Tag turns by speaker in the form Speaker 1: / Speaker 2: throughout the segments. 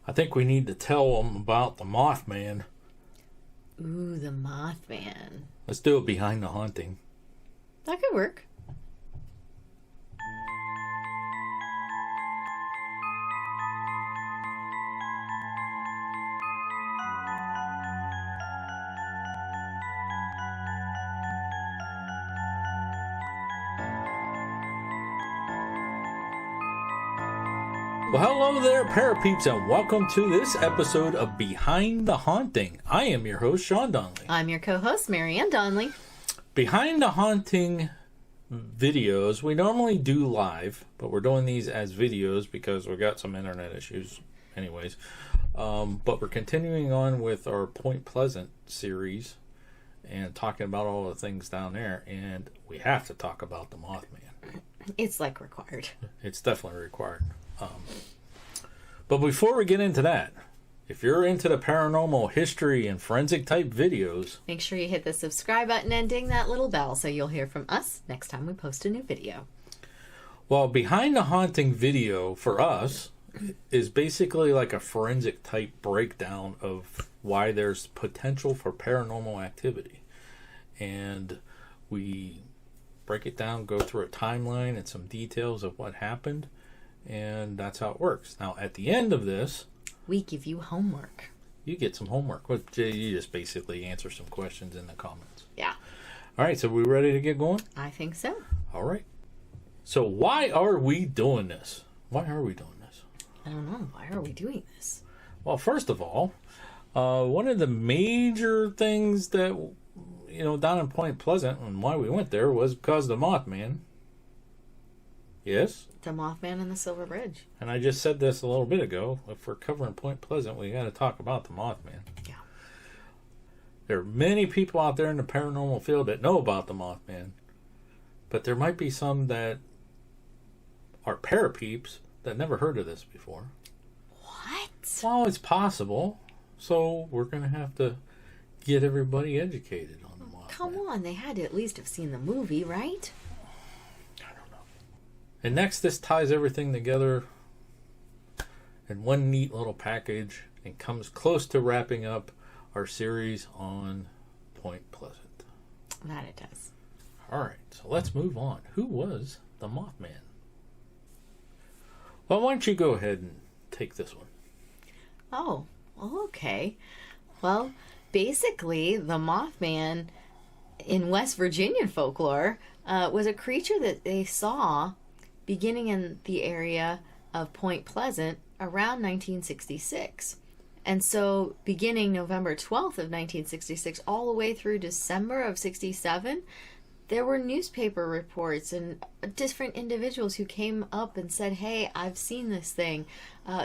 Speaker 1: I think we need to tell them about the Mothman.
Speaker 2: Ooh, the Mothman.
Speaker 1: Let's do it behind the haunting.
Speaker 2: That could work.
Speaker 1: Well, hello there, parapeeps, and welcome to this episode of Behind the Haunting. I am your host, Xiaon Donnelly.
Speaker 2: I'm your co-host, Marianne Donnelly.
Speaker 1: Behind the Haunting videos, we normally do live, but we're doing these as videos because we got some internet issues anyways. But we're continuing on with our Point Pleasant series and talking about all the things down there, and we have to talk about the Mothman.
Speaker 2: It's like required.
Speaker 1: It's definitely required. But before we get into that, if you're into the paranormal history and forensic type videos,
Speaker 2: make sure you hit the subscribe button and ding that little bell so you'll hear from us next time we post a new video.
Speaker 1: Well, Behind the Haunting video for us is basically like a forensic type breakdown of why there's potential for paranormal activity. And we break it down, go through a timeline and some details of what happened. And that's how it works. Now, at the end of this,
Speaker 2: we give you homework.
Speaker 1: You get some homework. You just basically answer some questions in the comments.
Speaker 2: Yeah.
Speaker 1: All right, so we ready to get going?
Speaker 2: I think so.
Speaker 1: All right. So why are we doing this? Why are we doing this?
Speaker 2: I don't know. Why are we doing this?
Speaker 1: Well, first of all, one of the major things that, down in Point Pleasant and why we went there was because of the Mothman. Yes?
Speaker 2: The Mothman and the Silver Bridge.
Speaker 1: And I just said this a little bit ago. If we're covering Point Pleasant, we got to talk about the Mothman.
Speaker 2: Yeah.
Speaker 1: There are many people out there in the paranormal field that know about the Mothman. But there might be some that are parapeeps that never heard of this before.
Speaker 2: What?
Speaker 1: Well, it's possible. So we're going to have to get everybody educated on the Mothman.
Speaker 2: Come on, they had to at least have seen the movie, right?
Speaker 1: And next, this ties everything together in one neat little package and comes close to wrapping up our series on Point Pleasant.
Speaker 2: That it does.
Speaker 1: All right, so let's move on. Who was the Mothman? Well, why don't you go ahead and take this one?
Speaker 2: Oh, okay. Well, basically, the Mothman in West Virginia folklore was a creature that they saw beginning in the area of Point Pleasant around 1966. And so beginning November 12th of 1966 all the way through December of 67, there were newspaper reports and different individuals who came up and said, hey, I've seen this thing.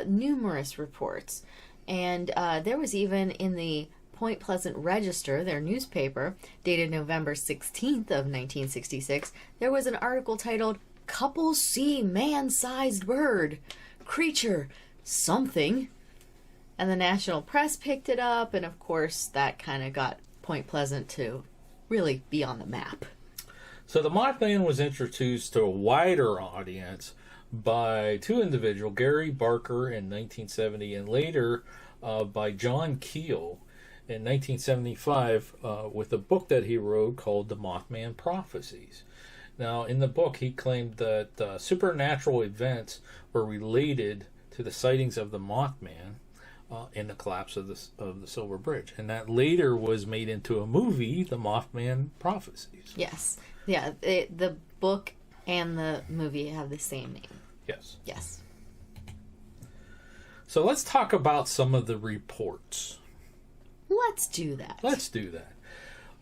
Speaker 2: Numerous reports. And there was even in the Point Pleasant Register, their newspaper, dated November 16th of 1966, there was an article titled, Couples See Man-Sized Bird, Creature, Something. And the national press picked it up, and of course that kind of got Point Pleasant to really be on the map.
Speaker 1: So the Mothman was introduced to a wider audience by two individuals, Gary Barker in 1970 and later by John Keel in 1975 with a book that he wrote called The Mothman Prophecies. Now, in the book, he claimed that supernatural events were related to the sightings of the Mothman in the collapse of the Silver Bridge. And that later was made into a movie, The Mothman Prophecies.
Speaker 2: Yes. Yeah, the book and the movie have the same name.
Speaker 1: Yes.
Speaker 2: Yes.
Speaker 1: So let's talk about some of the reports.
Speaker 2: Let's do that.
Speaker 1: Let's do that.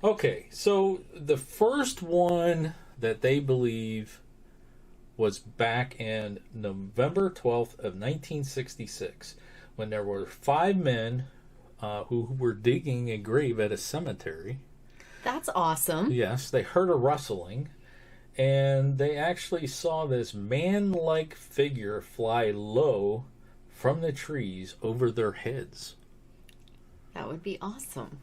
Speaker 1: Okay, so the first one that they believe was back in November 12th of 1966 when there were 5 men who were digging a grave at a cemetery.
Speaker 2: That's awesome.
Speaker 1: Yes, they heard a rustling and they actually saw this man-like figure fly low from the trees over their heads.
Speaker 2: That would be awesome.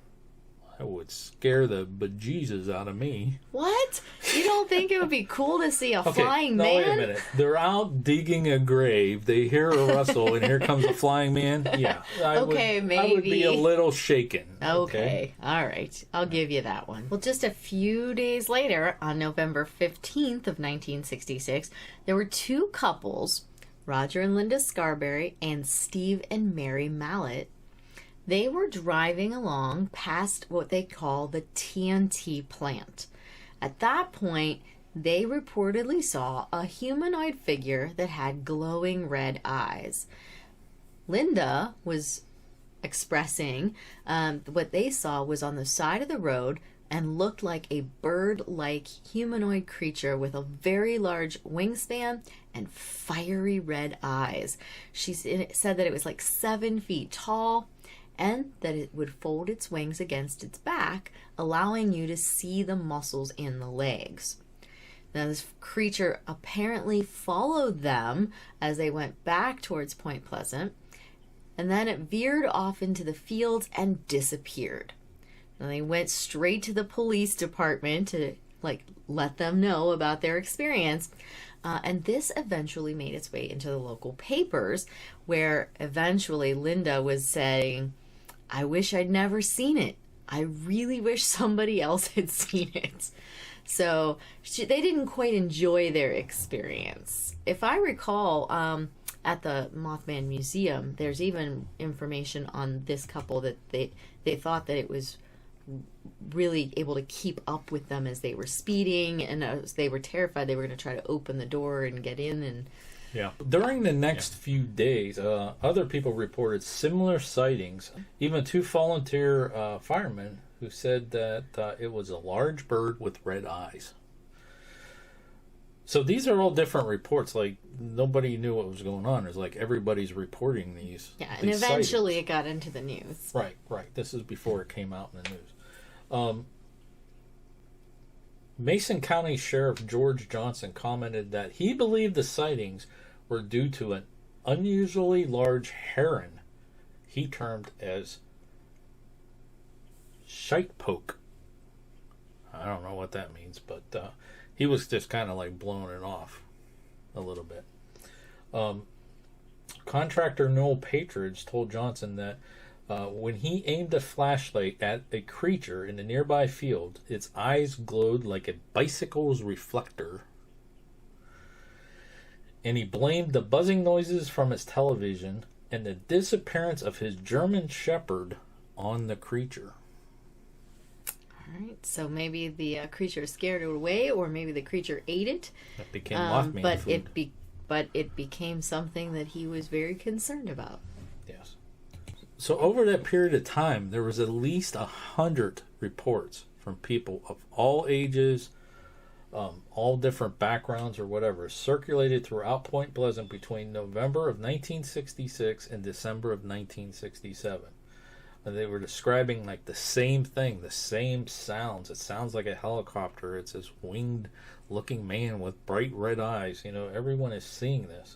Speaker 1: That would scare the bejesus out of me.
Speaker 2: What? You don't think it would be cool to see a
Speaker 1: Okay,
Speaker 2: flying
Speaker 1: no,
Speaker 2: man?
Speaker 1: wait a minute. They're out digging a grave. They hear a rustle, and here comes a flying man. Yeah, I would be
Speaker 2: maybe.
Speaker 1: a little shaken.
Speaker 2: Okay. All right. I'll give you that one. Well, just a few days later, on November 15th of 1966, there were two couples, Roger and Linda Scarberry and Steve and Mary Mallet. They were driving along past what they call the TNT plant. At that point, they reportedly saw a humanoid figure that had glowing red eyes. Linda was expressing what they saw was on the side of the road and looked like a bird-like humanoid creature with a very large wingspan and fiery red eyes. She said that it was like 7 feet tall and that it would fold its wings against its back, allowing you to see the muscles in the legs. Now, this creature apparently followed them as they went back towards Point Pleasant, and then it veered off into the fields and disappeared. Now, they went straight to the police department to let them know about their experience. And this eventually made its way into the local papers, where eventually Linda was saying, "I wish I'd never seen it. I really wish somebody else had seen it." So they didn't quite enjoy their experience. If I recall, at the Mothman Museum, there's even information on this couple that they thought that it was really able to keep up with them as they were speeding, and as they were terrified they were going to try to open the door and get in. And
Speaker 1: yeah, during the next few days, other people reported similar sightings. Even two volunteer firemen who said that it was a large bird with red eyes. So these are all different reports. Like, nobody knew what was going on. It's like everybody's reporting these.
Speaker 2: Yeah, and eventually sightings. It got into the news.
Speaker 1: Right. This is before it came out in the news. Mason County Sheriff George Johnson commented that he believed the sightings were due to an unusually large heron he termed as shitepoke. I don't know what that means, but he was just kind of like blowing it off a little bit. Contractor Noel Patridge told Johnson that when he aimed a flashlight at a creature in a nearby field, its eyes glowed like a bicycle's reflector. And he blamed the buzzing noises from his television and the disappearance of his German Shepherd on the creature.
Speaker 2: All right, so maybe the creature scared it away, or maybe the creature ate it.
Speaker 1: It became Mothman food.
Speaker 2: But it became something that he was very concerned about.
Speaker 1: Yes. So over that period of time, there was at least 100 reports from people of all ages, all different backgrounds or whatever, circulated throughout Point Pleasant between November of 1966 and December of 1967. And they were describing like the same thing, the same sounds. It sounds like a helicopter. It's this winged looking man with bright red eyes. You know, everyone is seeing this.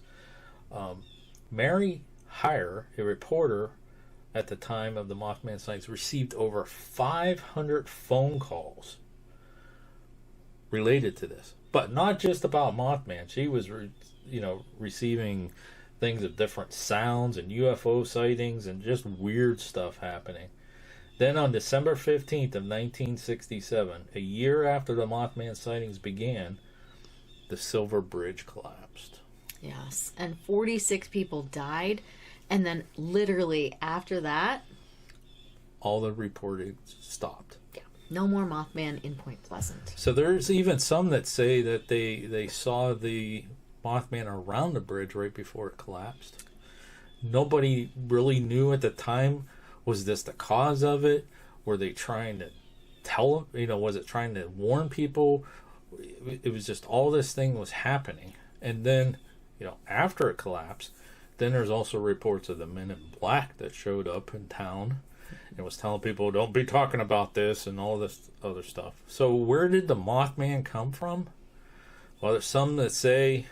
Speaker 1: Mary Heyer, a reporter at the time of the Mothman sightings, received over 500 phone calls related to this, but not just about Mothman. She was, receiving things of different sounds and UFO sightings and just weird stuff happening. Then on December 15th of 1967, a year after the Mothman sightings began, the Silver Bridge collapsed.
Speaker 2: Yes, and 46 people died, and then literally after that,
Speaker 1: all the reporting stopped.
Speaker 2: Yeah, no more Mothman in Point Pleasant.
Speaker 1: So there's even some that say that they saw the Mothman around the bridge right before it collapsed. Nobody really knew at the time, was this the cause of it? Were they trying to tell, was it trying to warn people? It was just all this thing was happening. And then, after it collapsed, then there's also reports of the men in black that showed up in town and was telling people, don't be talking about this and all this other stuff. So where did the Mothman come from? Well, there's some that say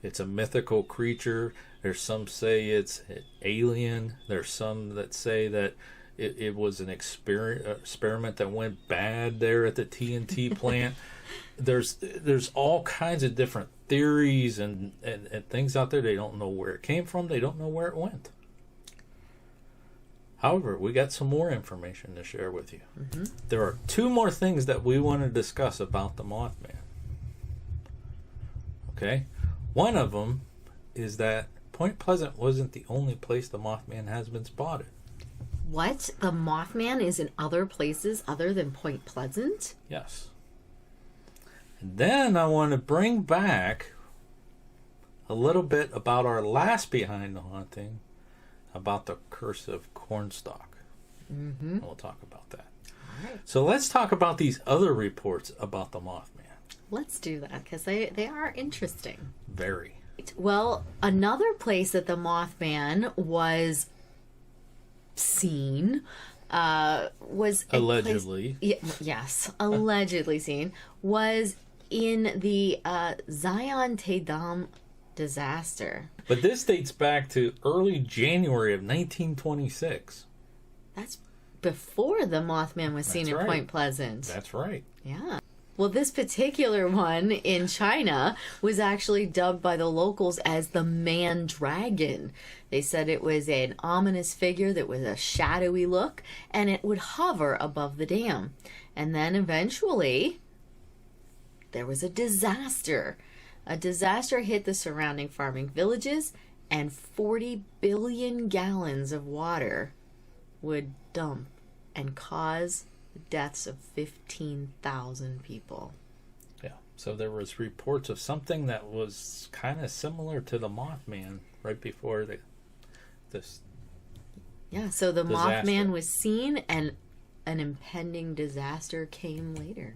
Speaker 1: it's a mythical creature. There's some say it's an alien. There's some that say that it was an experiment that went bad there at the TNT plant. There's all kinds of different theories and things out there. They don't know where it came from. They don't know where it went. However, we got some more information to share with you. Mm-hmm. There are two more things that we want to discuss about the Mothman. Okay? One of them is that Point Pleasant wasn't the only place the Mothman has been spotted.
Speaker 2: What? The Mothman is in other places other than Point Pleasant?
Speaker 1: Yes. And then I want to bring back a little bit about our last Behind the Haunting, about the curse of Cornstalk. Mm-hmm. We'll talk about that. All right. So let's talk about these other reports about the Mothman.
Speaker 2: Let's do that, because they are interesting.
Speaker 1: Very.
Speaker 2: Well, another place that the Mothman was seen was
Speaker 1: allegedly.
Speaker 2: Yes, allegedly seen, was in the Xiaon disaster.
Speaker 1: But this dates back to early January of 1926.
Speaker 2: That's before the Mothman was seen in Point Pleasant.
Speaker 1: That's right.
Speaker 2: Yeah. Well, this particular one in China was actually dubbed by the locals as the Man Dragon. They said it was an ominous figure that was a shadowy look, and it would hover above the dam. And then eventually, there was a disaster. A disaster hit the surrounding farming villages, and 40 billion gallons of water would dump and cause the deaths of 15,000 people.
Speaker 1: Yeah, so there was reports of something that was kind of similar to the Mothman right before this.
Speaker 2: Yeah, so the
Speaker 1: disaster.
Speaker 2: Mothman was seen, and an impending disaster came later.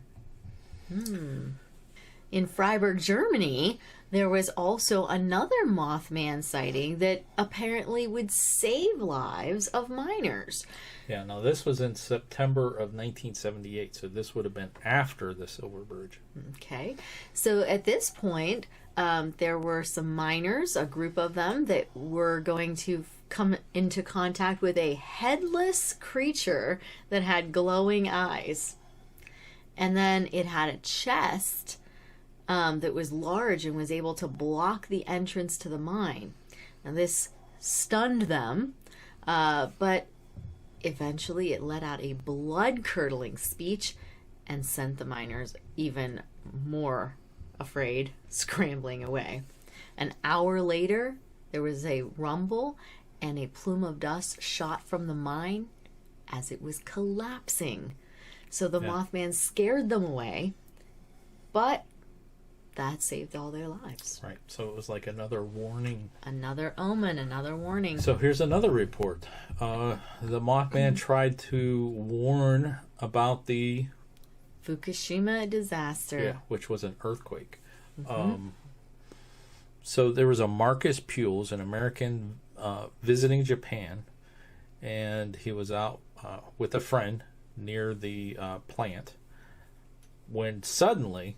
Speaker 2: In Freiburg, Germany, there was also another Mothman sighting that apparently would save lives of miners.
Speaker 1: Yeah, now this was in September of 1978, so this would have been after the Silver Bridge.
Speaker 2: Okay, so at this point, there were some miners, a group of them, that were going to come into contact with a headless creature that had glowing eyes. And then it had a chest that was large and was able to block the entrance to the mine. Now this stunned them, but eventually it let out a blood-curdling speech and sent the miners even more afraid, scrambling away. An hour later, there was a rumble and a plume of dust shot from the mine as it was collapsing. So the Mothman scared them away, but that saved all their lives.
Speaker 1: Right, so it was like another warning.
Speaker 2: Another omen, another warning.
Speaker 1: So here's another report. The Mothman tried to warn about the
Speaker 2: Fukushima disaster.
Speaker 1: Yeah, which was an earthquake. So there was a Marcus Pules, an American visiting Japan, and he was out with a friend near the plant when suddenly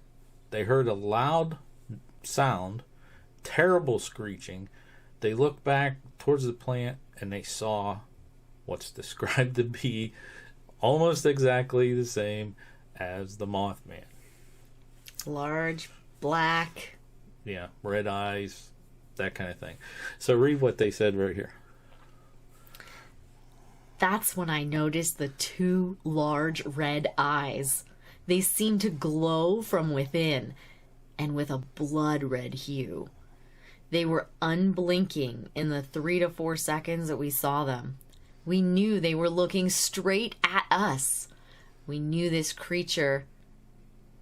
Speaker 1: they heard a loud sound, terrible screeching. They looked back towards the plant and they saw what's described to be almost exactly the same as the Mothman.
Speaker 2: Large, black.
Speaker 1: Yeah, red eyes, that kind of thing. So read what they said right here.
Speaker 2: That's when I noticed the two large red eyes. They seemed to glow from within, and with a blood-red hue. They were unblinking in the 3 to 4 seconds that we saw them. We knew they were looking straight at us. We knew this creature.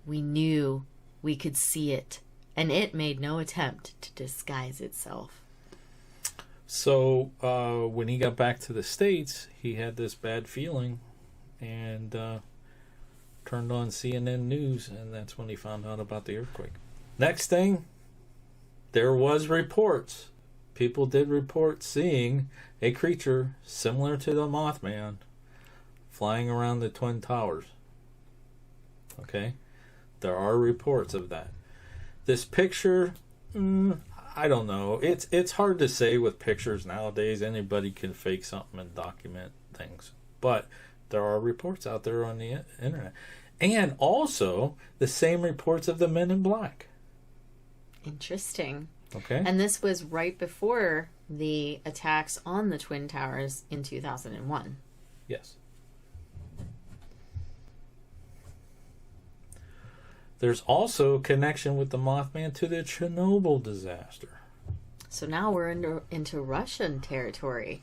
Speaker 2: We knew we could see it, and it made no attempt to disguise itself.
Speaker 1: So when he got back to the States, he had this bad feeling and turned on CNN News, and that's when he found out about the earthquake. Next thing, there was reports. People did report seeing a creature similar to the Mothman flying around the Twin Towers. Okay? There are reports of that. This picture, I don't know. It's hard to say with pictures nowadays. Anybody can fake something and document things. but there are reports out there on the internet. And also the same reports of the Men in Black.
Speaker 2: Interesting.
Speaker 1: Okay.
Speaker 2: And this was right before the attacks on the Twin Towers in 2001.
Speaker 1: Yes. There's also a connection with the Mothman to the Chernobyl disaster.
Speaker 2: So now we're into Russian territory.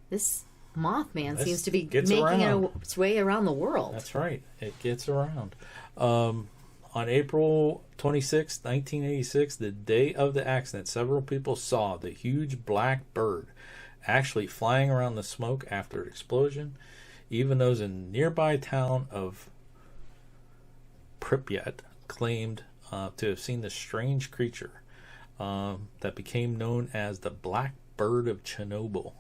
Speaker 2: This Mothman seems to be making its way around the world.
Speaker 1: That's right. It gets around. On April 26, 1986, the day of the accident, several people saw the huge black bird actually flying around the smoke after an explosion. Even those in nearby town of Pripyat claimed to have seen the strange creature that became known as the Black Bird of Chernobyl.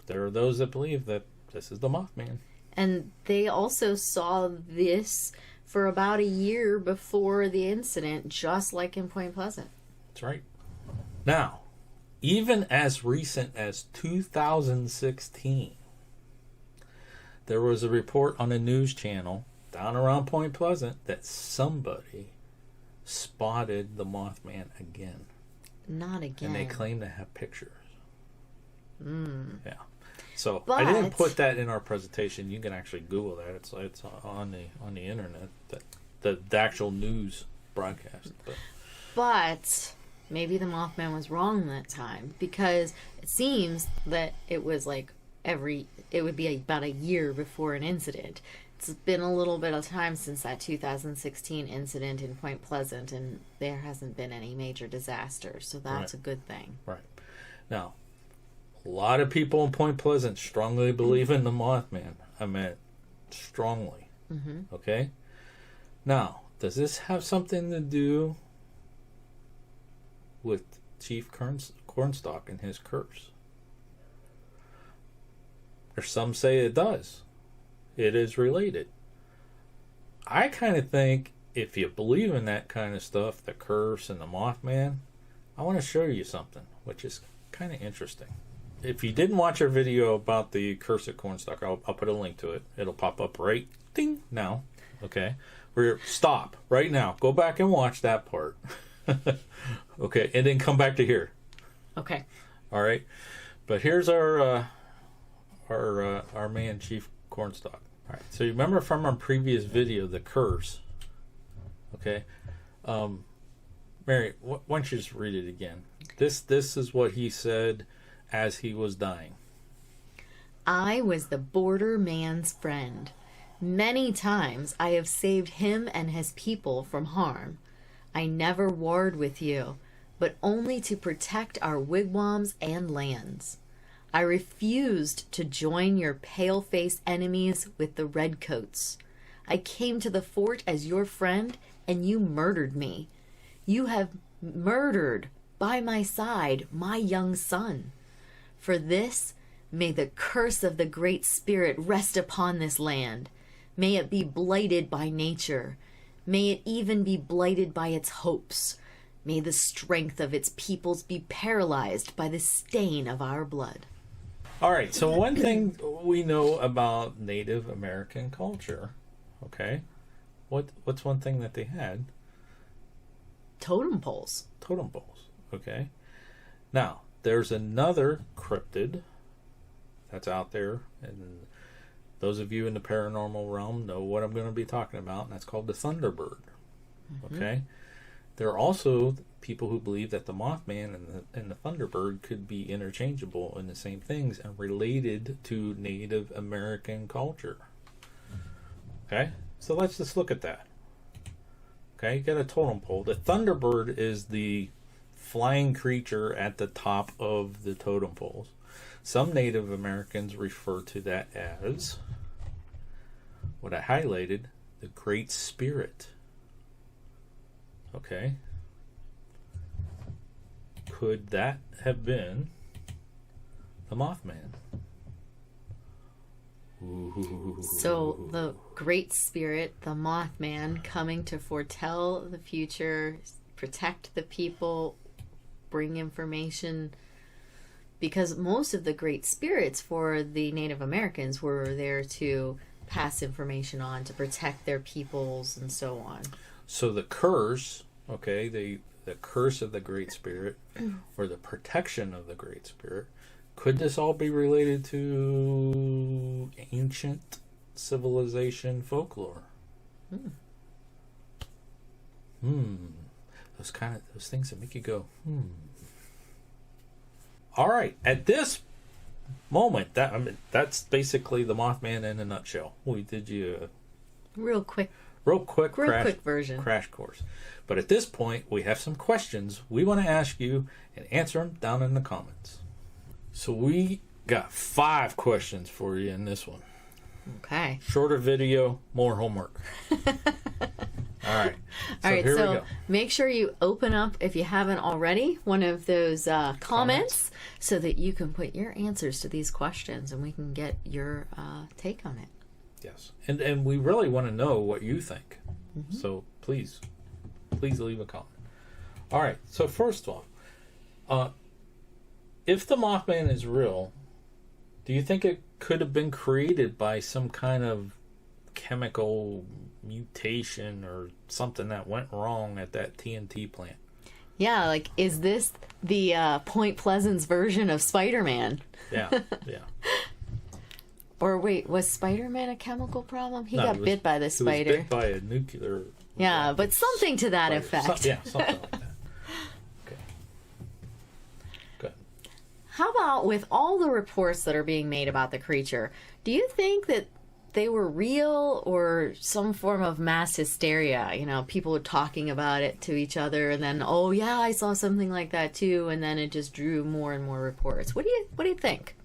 Speaker 1: There are those that believe that this is the Mothman.
Speaker 2: And they also saw this for about a year before the incident, just like in Point Pleasant.
Speaker 1: That's right. Now, even as recent as 2016, there was a report on a news channel down around Point Pleasant that somebody spotted the Mothman again.
Speaker 2: Not again.
Speaker 1: And they claim to have pictures. Yeah. So
Speaker 2: But
Speaker 1: I didn't put that in our presentation. You can actually Google that. It's on the internet. The actual news broadcast.
Speaker 2: But maybe the Mothman was wrong that time, because it seems that it was like it would be about a year before an incident. It's been a little bit of time since that 2016 incident in Point Pleasant, and there hasn't been any major disaster, so that's a good thing.
Speaker 1: Right. Now, a lot of people in Point Pleasant strongly believe in the Mothman. I meant strongly. Mm-hmm. Okay? Now, does this have something to do with Chief Cornstalk and his curse? Or some say it does. It is related. I kind of think if you believe in that kind of stuff, the curse and the Mothman, I want to show you something, which is kind of interesting. If you didn't watch our video about the curse at Cornstalk, I'll put a link to it. It'll pop up right ding now. Okay? Stop right now. Go back and watch that part. Okay, and then come back to here.
Speaker 2: Okay.
Speaker 1: All right. But here's our man, Chief Cornstalk. All right. So you remember from our previous video, the curse. Okay. Mary, why don't you just read it again? This is what he said as he was dying.
Speaker 2: I was the border man's friend. Many times I have saved him and his people from harm. I never warred with you, but only to protect our wigwams and lands. I refused to join your pale-faced enemies with the redcoats. I came to the fort as your friend, and you murdered me. You have murdered, by my side, my young son. For this, may the curse of the Great Spirit rest upon this land. May it be blighted by nature. May it even be blighted by its hopes. May the strength of its peoples be paralyzed by the stain of our blood.
Speaker 1: All right, so one thing we know about Native American culture, okay? What's one thing that they had?
Speaker 2: Totem poles.
Speaker 1: Totem poles, okay? Now, there's another cryptid that's out there, and those of you in the paranormal realm know what I'm going to be talking about, and that's called the Thunderbird, okay? There are also people who believe that the Mothman and the Thunderbird could be interchangeable in the same things and related to Native American culture. Okay? So let's just look at that. Okay, you got a totem pole. The Thunderbird is the flying creature at the top of the totem poles. Some Native Americans refer to that as, what I highlighted, the Great Spirit. Okay. Could that have been the Mothman? Ooh.
Speaker 2: So the Great Spirit, the Mothman, coming to foretell the future, protect the people, bring information because most of the great spirits for the Native Americans were there to pass information on, to protect their peoples and so on.
Speaker 1: So the curse, okay, the curse of the Great Spirit, or the protection of the Great Spirit, could this all be related to ancient civilization folklore? Those things that make you go, All right, at this moment, that's basically the Mothman in a nutshell. We did you
Speaker 2: real quick version
Speaker 1: crash course. But at this point, we have some questions we want to ask you and answer them down in the comments. So we got 5 questions for you in this one.
Speaker 2: Okay.
Speaker 1: Shorter video, more homework. All right. Here we go.
Speaker 2: Make sure you open up, if you haven't already, one of those comments so that you can put your answers to these questions and we can get your take on it.
Speaker 1: Yes. And we really want to know what you think. So please leave a comment. All right. So first off, if the Mothman is real, do you think it could have been created by some kind of chemical mutation or something that went wrong at that TNT plant?
Speaker 2: Yeah, like, is this the Point Pleasant's version of Spider-Man?
Speaker 1: Yeah.
Speaker 2: Or wait, was Spider-Man a chemical problem? He got bit by the spider.
Speaker 1: He was bit by a nuclear...
Speaker 2: Yeah, but something to that effect.
Speaker 1: Something like that. Okay. Good.
Speaker 2: How about with all the reports that are being made about the creature, do you think that they were real or some form of mass hysteria? You know, people were talking about it to each other and then, oh yeah, I saw something like that too, and then it just drew more and more reports. What do you think?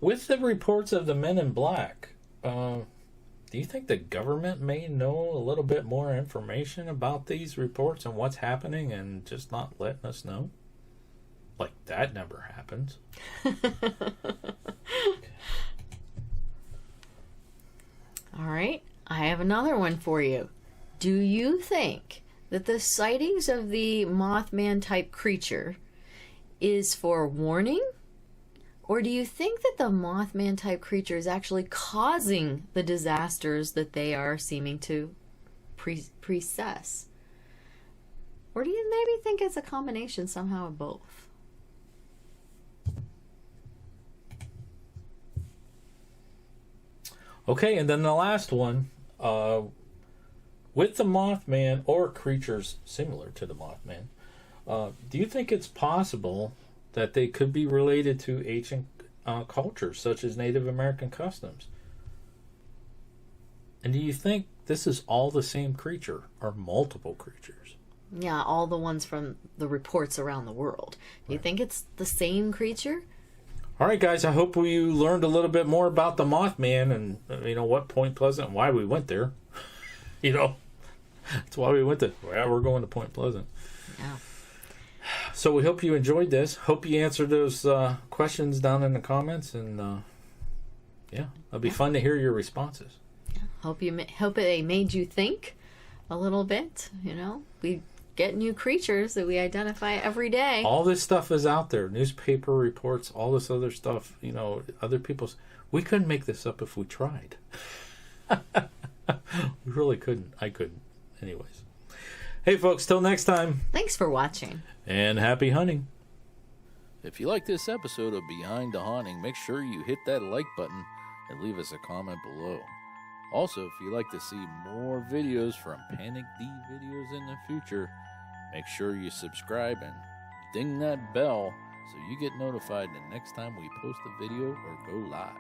Speaker 1: With the reports of the Men in Black, do you think the government may know a little bit more information about these reports and what's happening and just not letting us know? Like, that never happens.
Speaker 2: All right, I have another one for you. Do you think that the sightings of the Mothman type creature is for warning? Or do you think that the Mothman type creature is actually causing the disasters that they are seeming to precess? Or do you maybe think it's a combination somehow of both?
Speaker 1: Okay, and then the last one, with the Mothman or creatures similar to the Mothman, do you think it's possible that they could be related to ancient cultures such as Native American customs? And do you think this is all the same creature or multiple creatures?
Speaker 2: Yeah, all the ones from the reports around the world. Do you think it's the same creature?
Speaker 1: All right, guys, I hope you learned a little bit more about the Mothman and, what Point Pleasant and why we went there. That's why we went there. Well, we're going to Point Pleasant.
Speaker 2: Yeah.
Speaker 1: So we hope you enjoyed this. Hope you answered those questions down in the comments, and it'll be fun to hear your responses.
Speaker 2: Yeah. Hope they made you think a little bit. We get new creatures that we identify every day.
Speaker 1: All this stuff is out there. Newspaper reports, all this other stuff. Other people's. We couldn't make this up if we tried. We really couldn't. I couldn't. Anyways. Hey, folks, till next time.
Speaker 2: Thanks for watching.
Speaker 1: And happy hunting.
Speaker 3: If you like this episode of Behind the Haunting, make sure you hit that like button and leave us a comment below. Also, if you'd like to see more videos from Panic D videos in the future, make sure you subscribe and ding that bell so you get notified the next time we post a video or go live.